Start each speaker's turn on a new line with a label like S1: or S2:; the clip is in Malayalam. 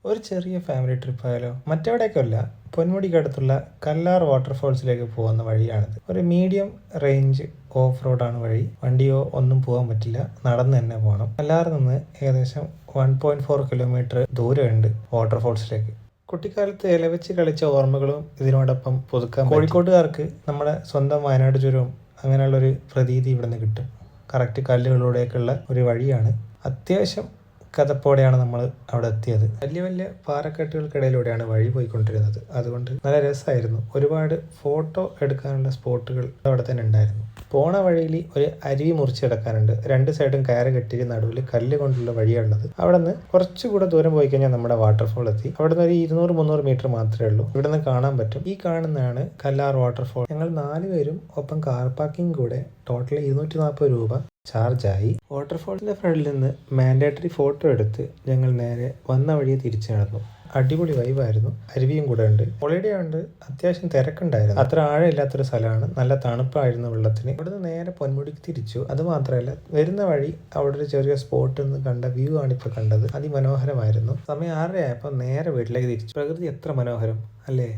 S1: ഒരു ചെറിയ ഫാമിലി ട്രിപ്പ് ആയാലോ? മറ്റെവിടേക്കല്ല, പൊന്മുടിക്കടുത്തുള്ള കല്ലാർ വാട്ടർഫോൾസിലേക്ക് പോകുന്ന വഴിയാണിത്. ഒരു മീഡിയം റേഞ്ച് ഓഫ് റോഡാണ് വഴി. വണ്ടിയോ ഒന്നും പോകാൻ പറ്റില്ല, നടന്ന് തന്നെ പോകണം. കല്ലാറിൽ നിന്ന് ഏകദേശം 1.4 കിലോമീറ്റർ ദൂരമുണ്ട് വാട്ടർഫോൾസിലേക്ക്. കുട്ടിക്കാലത്ത് ഇലവെച്ച് കളിച്ച ഓർമ്മകളും ഇതിനോടൊപ്പം പുതുക്കാൻ കോഴിക്കോട്ടുകാർക്ക് നമ്മുടെ സ്വന്തം വയനാട് ചുരവും അങ്ങനെയുള്ളൊരു പ്രതീതി ഇവിടെ നിന്ന് കിട്ടും. കറക്റ്റ് കല്ലുകളിലൂടെയൊക്കെയുള്ള ഒരു വഴിയാണ്. അത്യാവശ്യം കഥപ്പോടെയാണ് നമ്മൾ അവിടെ എത്തിയത്. വലിയ വലിയ പാറക്കെട്ടുകൾക്കിടയിലൂടെയാണ് വഴി പോയിക്കൊണ്ടിരുന്നത്. അതുകൊണ്ട് നല്ല രസമായിരുന്നു. ഒരുപാട് ഫോട്ടോ എടുക്കാനുള്ള സ്പോട്ടുകൾ അവിടെ തന്നെ ഉണ്ടായിരുന്നു. പോണ വഴിയിൽ ഒരു അരുവി മുറിച്ചെടുക്കാനുണ്ട്. രണ്ട് സൈഡും കയറ് കെട്ടി നടുവിൽ കല്ല് കൊണ്ടുള്ള വഴിയുള്ളത്. അവിടെ നിന്ന് കുറച്ചുകൂടെ ദൂരം പോയി കഴിഞ്ഞാൽ നമ്മുടെ വാട്ടർഫോൾ എത്തി. അവിടെ നിന്ന് ഒരു 200-300 മീറ്റർ മാത്രമേ ഉള്ളൂ. ഇവിടെ നിന്ന് കാണാൻ പറ്റും. ഈ കാണുന്നതാണ് കല്ലാർ വാട്ടർഫോൾ. ഞങ്ങൾ 4 പേരും ഒപ്പം കാർ പാർക്കിംഗ് കൂടെ ടോട്ടൽ 240 രൂപ ചാർജായി. വാട്ടർഫോളിന്റെ ഫ്രണ്ടിൽ നിന്ന് മാൻഡേറ്ററി ഫോട്ടോ എടുത്ത് ഞങ്ങൾ നേരെ വന്ന വഴിയെ തിരിച്ചു നടന്നു. അടിപൊളി വൈബായിരുന്നു. അരുവിയും കൂടെ ഉണ്ട്. ഹോളിഡേ ഉണ്ട്, അത്യാവശ്യം തിരക്കുണ്ടായിരുന്നു. അത്ര ആഴമില്ലാത്തൊരു സ്ഥലമാണ്. നല്ല തണുപ്പായിരുന്നു വെള്ളത്തിന്. ഇവിടുന്ന് നേരെ പൊന്മുടിക്ക് തിരിച്ചു. അത് മാത്രമല്ല, വരുന്ന വഴി അവിടെ ഒരു ചെറിയ സ്പോട്ടിൽ നിന്ന് കണ്ട വ്യൂ ആണ് ഇപ്പോൾ കണ്ടത്. അതിമനോഹരമായിരുന്നു. സമയം 6:30 ആയപ്പോൾ നേരെ വീട്ടിലേക്ക് തിരിച്ചു. പ്രകൃതി എത്ര മനോഹരം അല്ലേ?